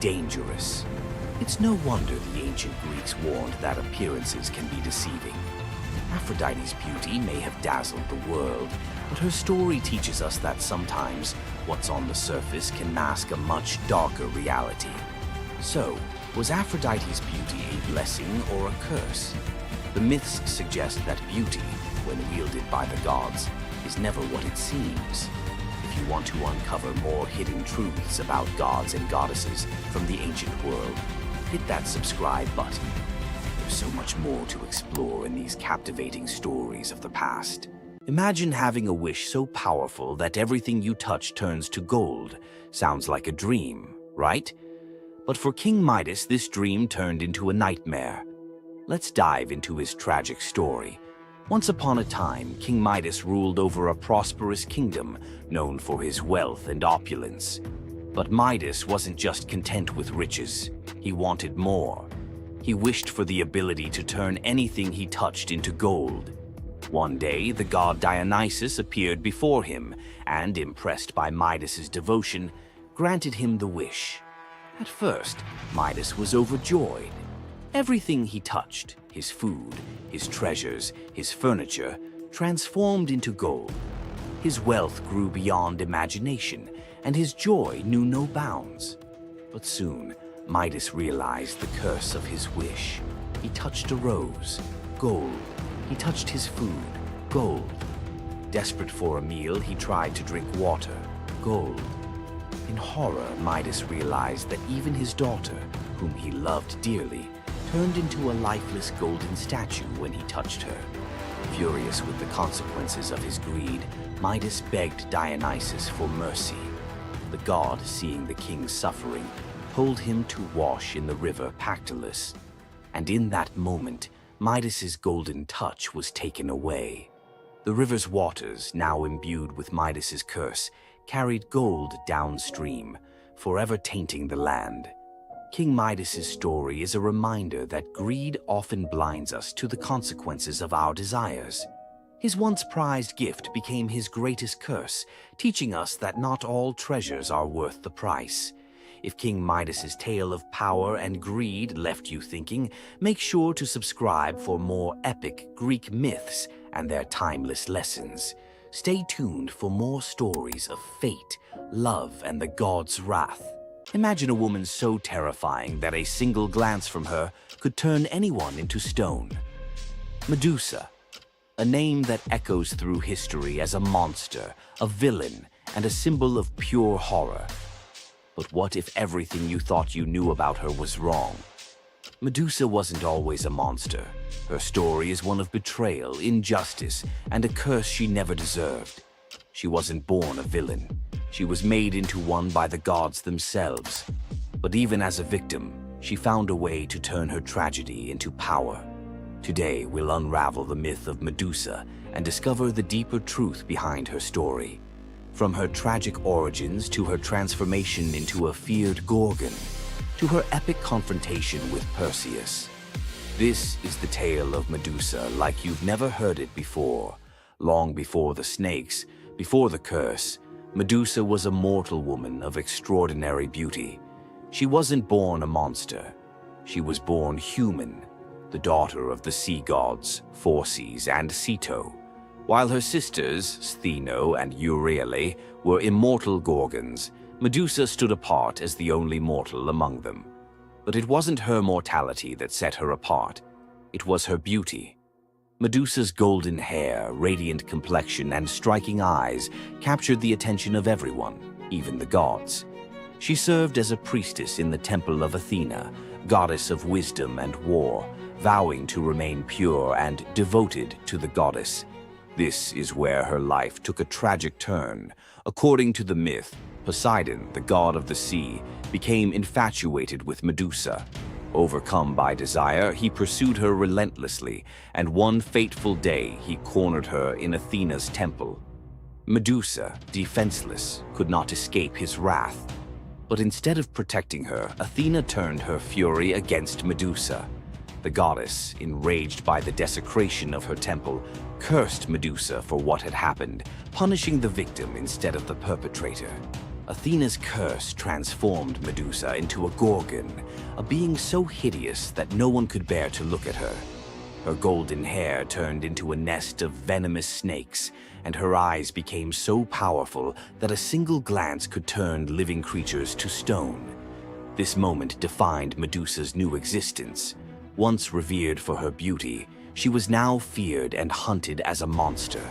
dangerous. It's no wonder the ancient Greeks warned that appearances can be deceiving. Aphrodite's beauty may have dazzled the world, but her story teaches us that sometimes what's on the surface can mask a much darker reality. So, was Aphrodite's beauty a blessing or a curse? The myths suggest that beauty, when wielded by the gods, is never what it seems. If you want to uncover more hidden truths about gods and goddesses from the ancient world, hit that subscribe button. There's so much more to explore in these captivating stories of the past. Imagine having a wish so powerful that everything you touch turns to gold. Sounds like a dream, right? But for King Midas, this dream turned into a nightmare. Let's dive into his tragic story. Once upon a time, King Midas ruled over a prosperous kingdom known for his wealth and opulence. But Midas wasn't just content with riches. He wanted more. He wished for the ability to turn anything he touched into gold. One day, the god Dionysus appeared before him and, impressed by Midas's devotion, granted him the wish. At first, Midas was overjoyed. Everything he touched, his food, his treasures, his furniture, transformed into gold. His wealth grew beyond imagination, and his joy knew no bounds. But soon, Midas realized the curse of his wish. He touched a rose, gold. He touched his food, gold. Desperate for a meal, he tried to drink water, gold. In horror, Midas realized that even his daughter, whom he loved dearly, turned into a lifeless golden statue when he touched her. Furious with the consequences of his greed, Midas begged Dionysus for mercy. The god, seeing the king's suffering, told him to wash in the river Pactolus. And in that moment, Midas's golden touch was taken away. The river's waters, now imbued with Midas's curse, carried gold downstream, forever tainting the land. King Midas's story is a reminder that greed often blinds us to the consequences of our desires. His once prized gift became his greatest curse, teaching us that not all treasures are worth the price. If King Midas's tale of power and greed left you thinking, make sure to subscribe for more epic Greek myths and their timeless lessons. Stay tuned for more stories of fate, love, and the gods' wrath. Imagine a woman so terrifying that a single glance from her could turn anyone into stone. Medusa, a name that echoes through history as a monster, a villain, and a symbol of pure horror. But what if everything you thought you knew about her was wrong? Medusa wasn't always a monster. Her story is one of betrayal, injustice, and a curse she never deserved. She wasn't born a villain. She was made into one by the gods themselves. But even as a victim, she found a way to turn her tragedy into power. Today, we'll unravel the myth of Medusa and discover the deeper truth behind her story. From her tragic origins to her transformation into a feared Gorgon, to her epic confrontation with Perseus. This is the tale of Medusa like you've never heard it before. Long before the snakes, before the curse, Medusa was a mortal woman of extraordinary beauty. She wasn't born a monster. She was born human, the daughter of the sea gods, Phorcys and Ceto. While her sisters, Stheno and Euryale, were immortal Gorgons, Medusa stood apart as the only mortal among them. But it wasn't her mortality that set her apart. It was her beauty. Medusa's golden hair, radiant complexion, and striking eyes captured the attention of everyone, even the gods. She served as a priestess in the temple of Athena, goddess of wisdom and war, vowing to remain pure and devoted to the goddess. This is where her life took a tragic turn. According to the myth, Poseidon, the god of the sea, became infatuated with Medusa. Overcome by desire, he pursued her relentlessly, and one fateful day he cornered her in Athena's temple. Medusa, defenseless, could not escape his wrath. But instead of protecting her, Athena turned her fury against Medusa. The goddess, enraged by the desecration of her temple, cursed Medusa for what had happened, punishing the victim instead of the perpetrator. Athena's curse transformed Medusa into a gorgon, a being so hideous that no one could bear to look at her. Her golden hair turned into a nest of venomous snakes, and her eyes became so powerful that a single glance could turn living creatures to stone. This moment defined Medusa's new existence. Once revered for her beauty, she was now feared and hunted as a monster.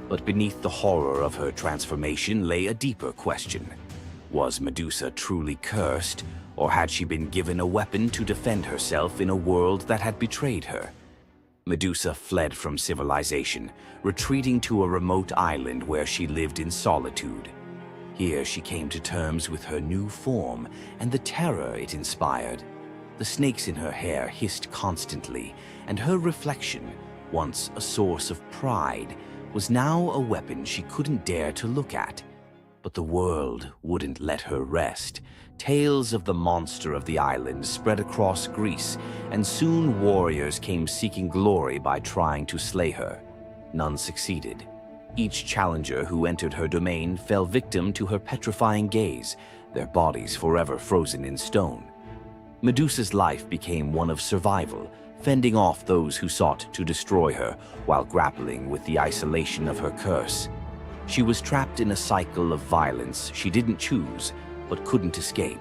But beneath the horror of her transformation lay a deeper question. Was Medusa truly cursed, or had she been given a weapon to defend herself in a world that had betrayed her? Medusa fled from civilization, retreating to a remote island where she lived in solitude. Here she came to terms with her new form and the terror it inspired. The snakes in her hair hissed constantly, and her reflection, once a source of pride, was now a weapon she couldn't dare to look at. But the world wouldn't let her rest. Tales of the monster of the island spread across Greece, and soon warriors came seeking glory by trying to slay her. None succeeded. Each challenger who entered her domain fell victim to her petrifying gaze, their bodies forever frozen in stone. Medusa's life became one of survival, fending off those who sought to destroy her while grappling with the isolation of her curse. She was trapped in a cycle of violence she didn't choose, but couldn't escape.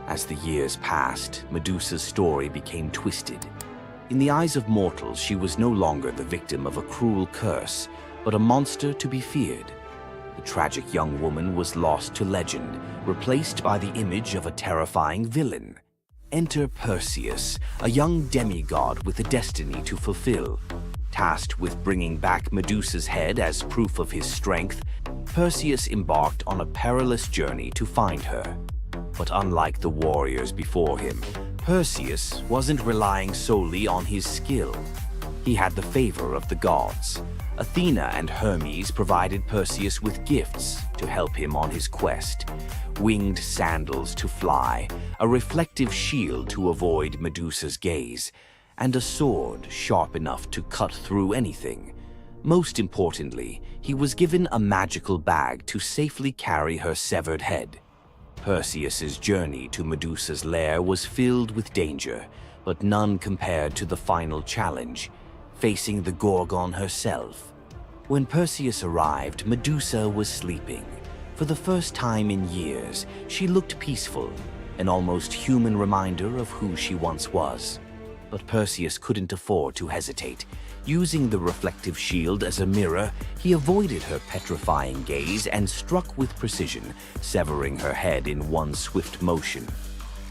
As the years passed, Medusa's story became twisted. In the eyes of mortals, she was no longer the victim of a cruel curse, but a monster to be feared. The tragic young woman was lost to legend, replaced by the image of a terrifying villain. Enter Perseus, a young demigod with a destiny to fulfill. Tasked with bringing back Medusa's head as proof of his strength, Perseus embarked on a perilous journey to find her. But unlike the warriors before him, Perseus wasn't relying solely on his skill. He had the favor of the gods. Athena and Hermes provided Perseus with gifts to help him on his quest. Winged sandals to fly, a reflective shield to avoid Medusa's gaze, and a sword sharp enough to cut through anything. Most importantly, he was given a magical bag to safely carry her severed head. Perseus's journey to Medusa's lair was filled with danger, but none compared to the final challenge, facing the Gorgon herself. When Perseus arrived, Medusa was sleeping. For the first time in years, she looked peaceful, an almost human reminder of who she once was. But Perseus couldn't afford to hesitate. Using the reflective shield as a mirror, he avoided her petrifying gaze and struck with precision, severing her head in one swift motion.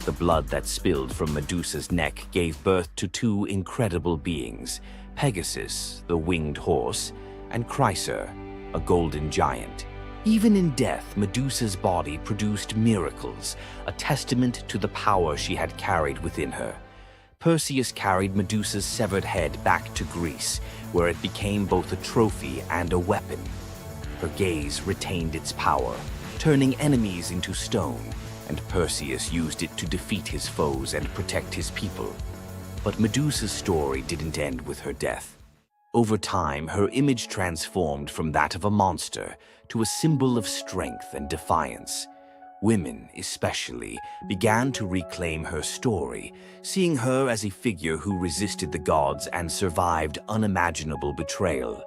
The blood that spilled from Medusa's neck gave birth to two incredible beings, Pegasus, the winged horse, and Chryser, a golden giant. Even in death, Medusa's body produced miracles, a testament to the power she had carried within her. Perseus carried Medusa's severed head back to Greece, where it became both a trophy and a weapon. Her gaze retained its power, turning enemies into stone, and Perseus used it to defeat his foes and protect his people. But Medusa's story didn't end with her death. Over time, her image transformed from that of a monster to a symbol of strength and defiance. Women, especially, began to reclaim her story, seeing her as a figure who resisted the gods and survived unimaginable betrayal.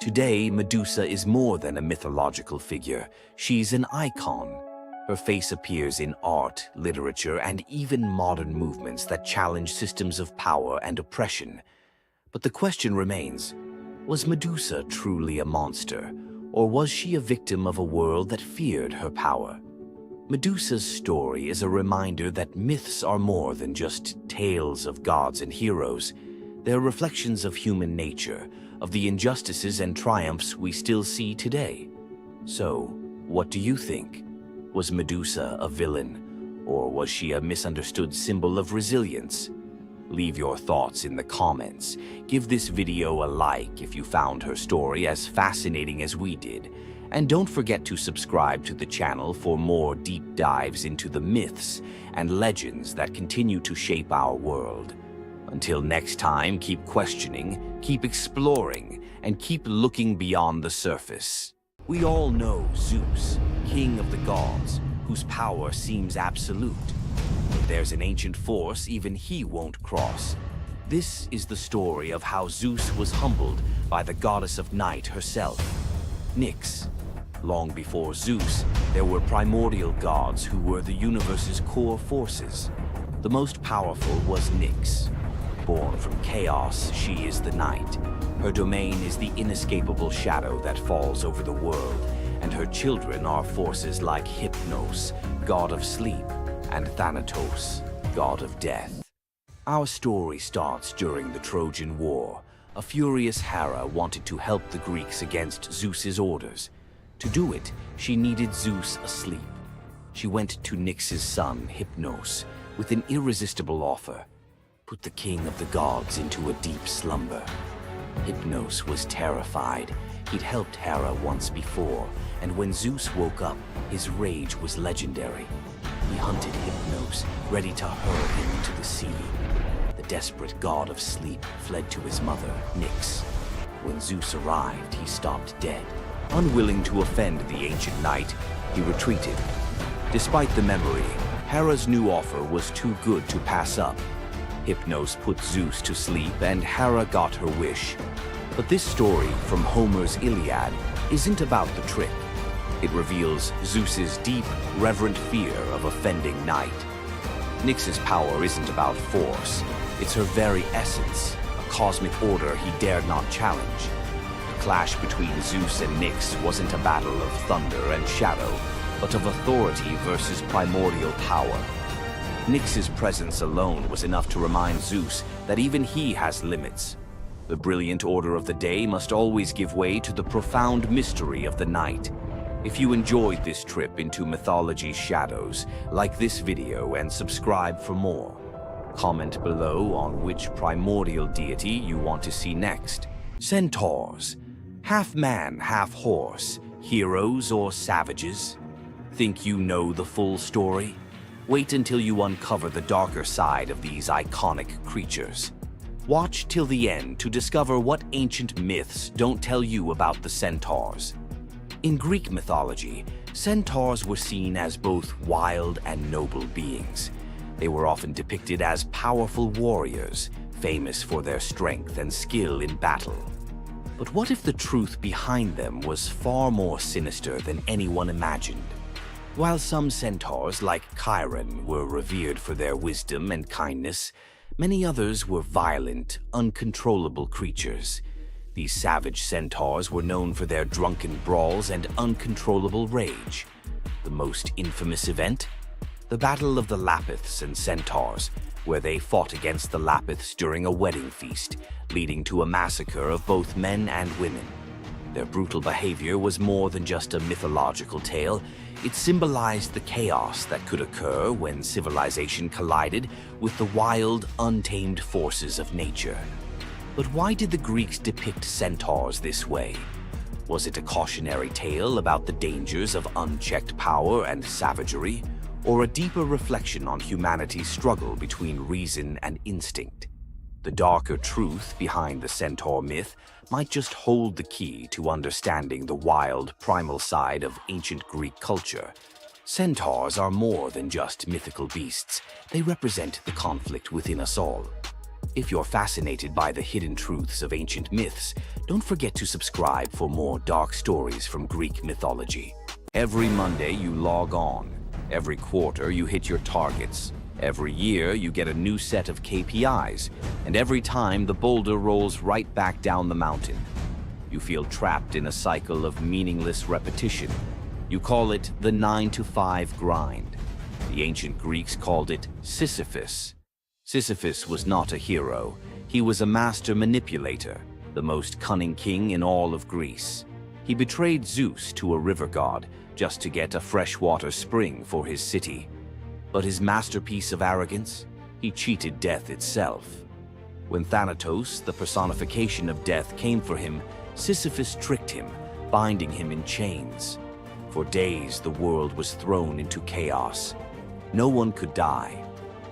Today, Medusa is more than a mythological figure. She's an icon. Her face appears in art, literature, and even modern movements that challenge systems of power and oppression. But the question remains, was Medusa truly a monster, or was she a victim of a world that feared her power? Medusa's story is a reminder that myths are more than just tales of gods and heroes. They're reflections of human nature, of the injustices and triumphs we still see today. So, what do you think? Was Medusa a villain, or was she a misunderstood symbol of resilience? Leave your thoughts in the comments. Give this video a like if you found her story as fascinating as we did. And don't forget to subscribe to the channel for more deep dives into the myths and legends that continue to shape our world. Until next time, keep questioning, keep exploring, and keep looking beyond the surface. We all know Zeus, king of the gods, whose power seems absolute. But there's an ancient force even he won't cross. This is the story of how Zeus was humbled by the goddess of night herself, Nyx. Long before Zeus, there were primordial gods who were the universe's core forces. The most powerful was Nyx. Born from chaos, she is the night. Her domain is the inescapable shadow that falls over the world, and her children are forces like Hypnos, god of sleep, and Thanatos, god of death. Our story starts during the Trojan War. A furious Hera wanted to help the Greeks against Zeus's orders. To do it, she needed Zeus asleep. She went to Nyx's son, Hypnos, with an irresistible offer: put the king of the gods into a deep slumber. Hypnos was terrified. He'd helped Hera once before, and when Zeus woke up, his rage was legendary. He hunted Hypnos, ready to hurl him into the sea. The desperate god of sleep fled to his mother, Nyx. When Zeus arrived, he stopped dead. Unwilling to offend the ancient knight, he retreated. Despite the memory, Hera's new offer was too good to pass up. Hypnos put Zeus to sleep, and Hera got her wish. But this story from Homer's Iliad isn't about the trick. It reveals Zeus's deep, reverent fear of offending night. Nyx's power isn't about force. It's her very essence, a cosmic order he dared not challenge. The clash between Zeus and Nyx wasn't a battle of thunder and shadow, but of authority versus primordial power. Nyx's presence alone was enough to remind Zeus that even he has limits. The brilliant order of the day must always give way to the profound mystery of the night. If you enjoyed this trip into mythology's shadows, like this video and subscribe for more. Comment below on which primordial deity you want to see next. Centaurs, half man, half horse, heroes or savages? Think you know the full story? Wait until you uncover the darker side of these iconic creatures. Watch till the end to discover what ancient myths don't tell you about the centaurs. In Greek mythology, centaurs were seen as both wild and noble beings. They were often depicted as powerful warriors, famous for their strength and skill in battle. But what if the truth behind them was far more sinister than anyone imagined? While some centaurs, like Chiron, were revered for their wisdom and kindness, many others were violent, uncontrollable creatures. These savage centaurs were known for their drunken brawls and uncontrollable rage. The most infamous event? The Battle of the Lapiths and Centaurs, where they fought against the Lapiths during a wedding feast, leading to a massacre of both men and women. Their brutal behavior was more than just a mythological tale. It symbolized the chaos that could occur when civilization collided with the wild, untamed forces of nature. But why did the Greeks depict centaurs this way? Was it a cautionary tale about the dangers of unchecked power and savagery, or a deeper reflection on humanity's struggle between reason and instinct? The darker truth behind the centaur myth might just hold the key to understanding the wild, primal side of ancient Greek culture. Centaurs are more than just mythical beasts. They represent the conflict within us all. If you're fascinated by the hidden truths of ancient myths, don't forget to subscribe for more dark stories from Greek mythology. Every Monday you log on. Every quarter you hit your targets. Every year you get a new set of KPIs, and every time the boulder rolls right back down the mountain. You feel trapped in a cycle of meaningless repetition. You call it the 9-to-5 grind. The ancient Greeks called it Sisyphus. Sisyphus was not a hero. He was a master manipulator, the most cunning king in all of Greece. He betrayed Zeus to a river god just to get a freshwater spring for his city. But his masterpiece of arrogance? He cheated death itself. When Thanatos, the personification of death, came for him, Sisyphus tricked him, binding him in chains. For days, the world was thrown into chaos. No one could die.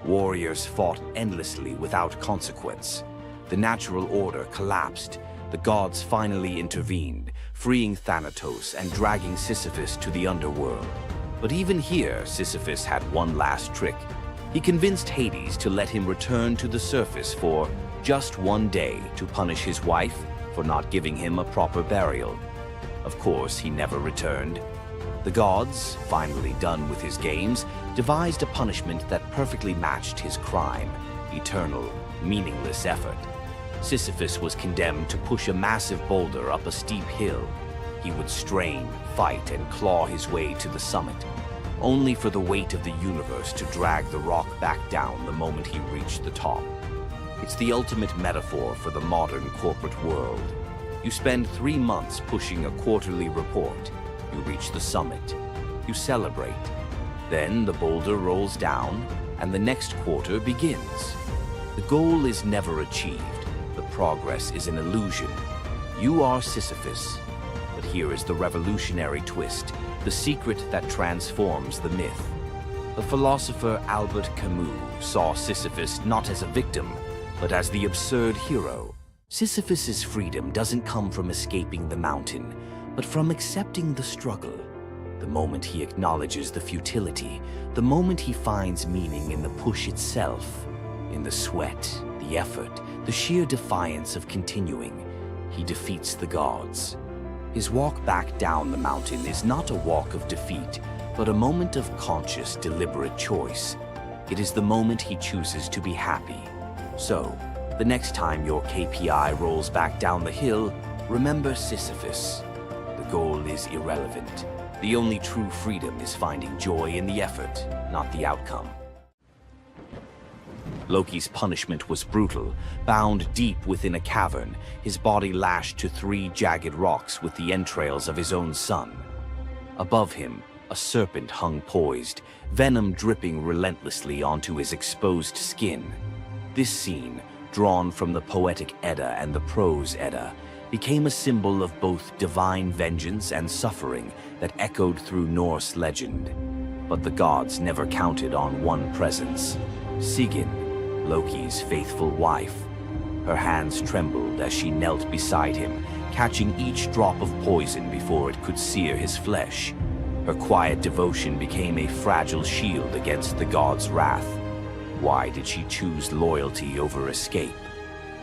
Warriors fought endlessly without consequence. The natural order collapsed. The gods finally intervened, freeing Thanatos and dragging Sisyphus to the underworld. But even here, Sisyphus had one last trick. He convinced Hades to let him return to the surface for just one day to punish his wife for not giving him a proper burial. Of course, he never returned. The gods, finally done with his games, devised a punishment that perfectly matched his crime: eternal, meaningless effort. Sisyphus was condemned to push a massive boulder up a steep hill. He would strain, fight, and claw his way to the summit, only for the weight of the universe to drag the rock back down the moment he reached the top. It's the ultimate metaphor for the modern corporate world. You spend 3 months pushing a quarterly report. You reach the summit. You celebrate. Then the boulder rolls down, and the next quarter begins. The goal is never achieved. The progress is an illusion. You are Sisyphus. But here is the revolutionary twist, the secret that transforms the myth. The philosopher Albert Camus saw Sisyphus not as a victim, but as the absurd hero. Sisyphus's freedom doesn't come from escaping the mountain, but from accepting the struggle. The moment he acknowledges the futility, the moment he finds meaning in the push itself, in the sweat, the effort, the sheer defiance of continuing, he defeats the gods. His walk back down the mountain is not a walk of defeat, but a moment of conscious, deliberate choice. It is the moment he chooses to be happy. So, the next time your KPI rolls back down the hill, remember Sisyphus. The goal is irrelevant. The only true freedom is finding joy in the effort, not the outcome. Loki's punishment was brutal. Bound deep within a cavern, his body lashed to 3 jagged rocks with the entrails of his own son. Above him, a serpent hung poised, venom dripping relentlessly onto his exposed skin. This scene, drawn from the poetic Edda and the prose Edda, became a symbol of both divine vengeance and suffering that echoed through Norse legend. But the gods never counted on one presence: Sigyn, Loki's faithful wife. Her hands trembled as she knelt beside him, catching each drop of poison before it could sear his flesh. Her quiet devotion became a fragile shield against the god's wrath. Why did she choose loyalty over escape?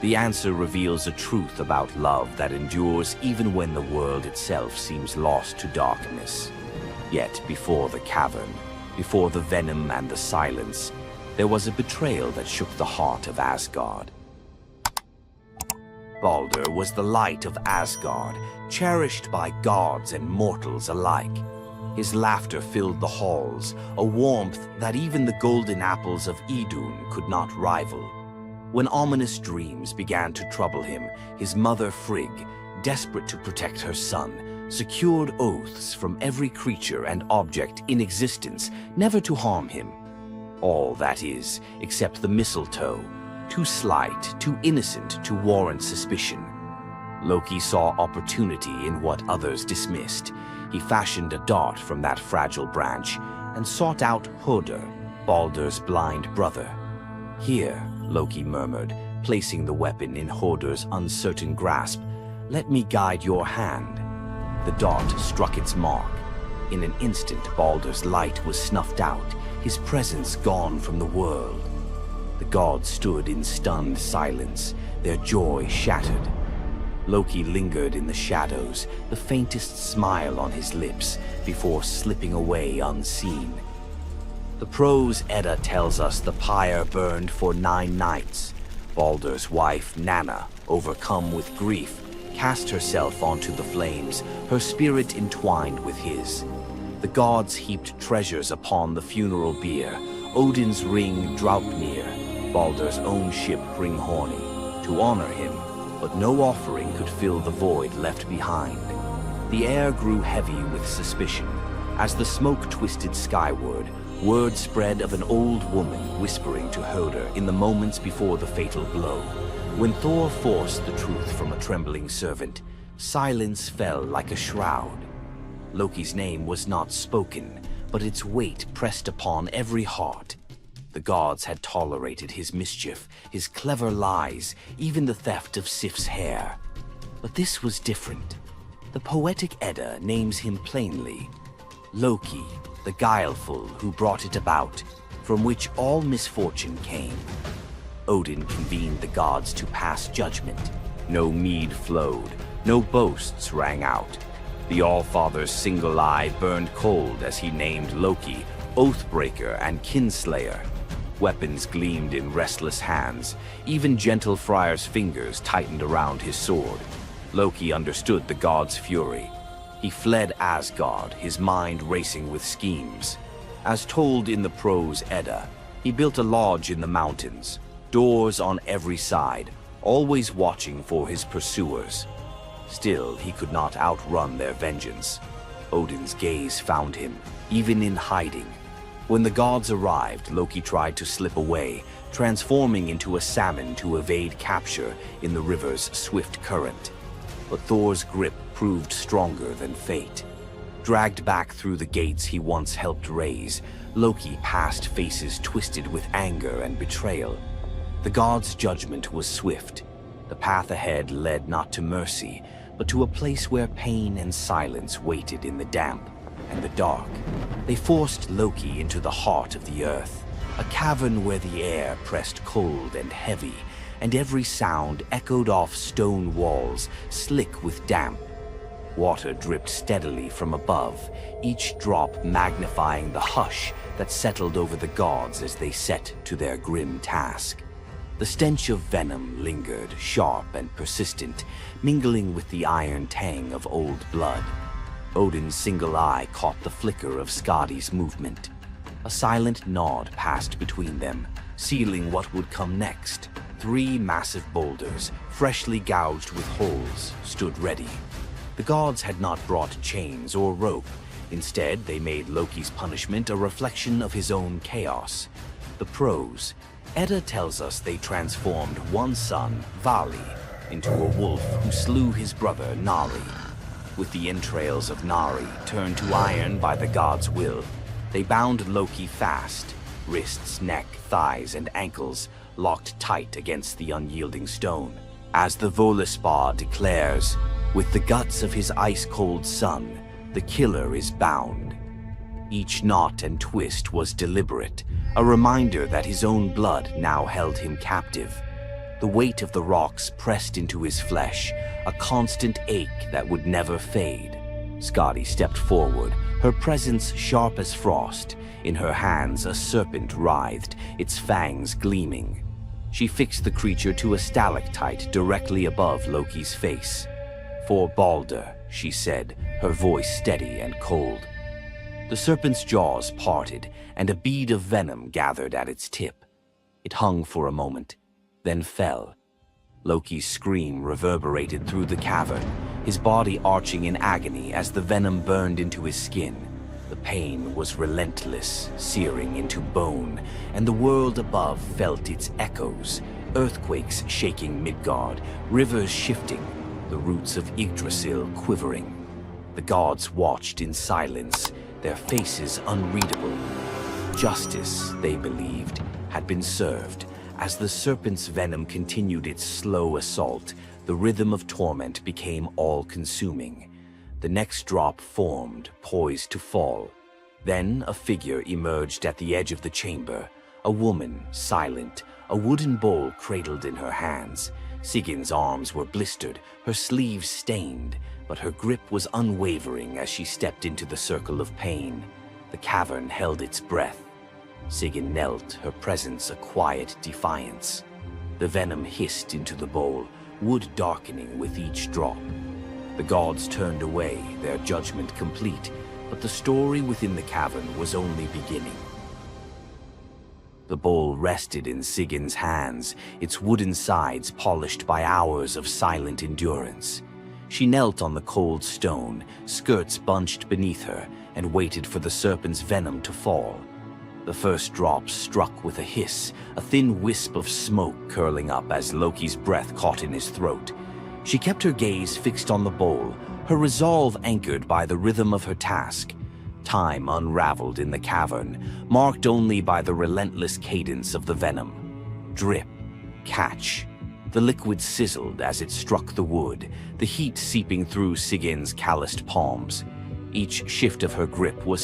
The answer reveals a truth about love that endures even when the world itself seems lost to darkness. Yet before the cavern, before the venom and the silence, there was a betrayal that shook the heart of Asgard. Baldur was the light of Asgard, cherished by gods and mortals alike. His laughter filled the halls, a warmth that even the golden apples of Idun could not rival. When ominous dreams began to trouble him, his mother Frigg, desperate to protect her son, secured oaths from every creature and object in existence never to harm him. All, that is, except the mistletoe, too slight, too innocent to warrant suspicion. Loki saw opportunity in what others dismissed. He fashioned a dart from that fragile branch and sought out Hoder, Baldur's blind brother. "Here," Loki murmured, placing the weapon in Hoder's uncertain grasp, "let me guide your hand." The dart struck its mark. In an instant, Baldur's light was snuffed out, his presence gone from the world. The gods stood in stunned silence, their joy shattered. Loki lingered in the shadows, the faintest smile on his lips, before slipping away unseen. The prose Edda tells us the pyre burned for 9 nights. Baldur's wife, Nanna, overcome with grief, cast herself onto the flames, her spirit entwined with his. The gods heaped treasures upon the funeral bier, Odin's ring Draupnir, Baldur's own ship Hringhorni, to honor him, but no offering could fill the void left behind. The air grew heavy with suspicion. As the smoke twisted skyward, word spread of an old woman whispering to Hoder in the moments before the fatal blow. When Thor forced the truth from a trembling servant, silence fell like a shroud. Loki's name was not spoken, but its weight pressed upon every heart. The gods had tolerated his mischief, his clever lies, even the theft of Sif's hair. But this was different. The poetic Edda names him plainly Loki, the guileful who brought it about, from which all misfortune came. Odin convened the gods to pass judgment. No mead flowed, no boasts rang out. The All-Father's single eye burned cold as he named Loki Oathbreaker and Kinslayer. Weapons gleamed in restless hands. Even gentle Friar's fingers tightened around his sword. Loki understood the god's fury. He fled Asgard, his mind racing with schemes. As told in the prose Edda, he built a lodge in the mountains, doors on every side, always watching for his pursuers. Still, he could not outrun their vengeance. Odin's gaze found him, even in hiding. When the gods arrived, Loki tried to slip away, transforming into a salmon to evade capture in the river's swift current. But Thor's grip proved stronger than fate. Dragged back through the gates he once helped raise, Loki passed faces twisted with anger and betrayal. The gods' judgment was swift. The path ahead led not to mercy, but to a place where pain and silence waited in the damp and the dark. They forced Loki into the heart of the earth, a cavern where the air pressed cold and heavy, and every sound echoed off stone walls, slick with damp. Water dripped steadily from above, each drop magnifying the hush that settled over the gods as they set to their grim task. The stench of venom lingered, sharp and persistent, mingling with the iron tang of old blood. Odin's single eye caught the flicker of Skadi's movement. A silent nod passed between them, sealing what would come next. 3 massive boulders, freshly gouged with holes, stood ready. The gods had not brought chains or rope. Instead, they made Loki's punishment a reflection of his own chaos. The prose. Edda tells us they transformed one son, Vali, into a wolf who slew his brother, Nari. With the entrails of Nari turned to iron by the god's will, they bound Loki fast, wrists, neck, thighs, and ankles locked tight against the unyielding stone. As the Völuspá declares, with the guts of his ice-cold son, the killer is bound. Each knot and twist was deliberate, a reminder that his own blood now held him captive. The weight of the rocks pressed into his flesh, a constant ache that would never fade. Skadi stepped forward, her presence sharp as frost. In her hands a serpent writhed, its fangs gleaming. She fixed the creature to a stalactite directly above Loki's face. "For Balder," she said, her voice steady and cold. The serpent's jaws parted, and a bead of venom gathered at its tip. It hung for a moment, then fell. Loki's scream reverberated through the cavern, his body arching in agony as the venom burned into his skin. The pain was relentless, searing into bone, and the world above felt its echoes, earthquakes shaking Midgard, rivers shifting, the roots of Yggdrasil quivering. The gods watched in silence, their faces unreadable. Justice, they believed, had been served. As the serpent's venom continued its slow assault, the rhythm of torment became all-consuming. The next drop formed, poised to fall. Then a figure emerged at the edge of the chamber, a woman, silent, a wooden bowl cradled in her hands. Sigin's arms were blistered, her sleeves stained, but her grip was unwavering as she stepped into the circle of pain. The cavern held its breath. Sigyn knelt, her presence a quiet defiance. The venom hissed into the bowl, wood darkening with each drop. The gods turned away, their judgment complete, but the story within the cavern was only beginning. The bowl rested in Sigyn's hands, its wooden sides polished by hours of silent endurance. She knelt on the cold stone, skirts bunched beneath her, and waited for the serpent's venom to fall. The first drop struck with a hiss, a thin wisp of smoke curling up as Loki's breath caught in his throat. She kept her gaze fixed on the bowl, her resolve anchored by the rhythm of her task. Time unraveled in the cavern, marked only by the relentless cadence of the venom. Drip, catch, The liquid sizzled as it struck the wood, the heat seeping through Sigin's calloused palms. Each shift of her grip was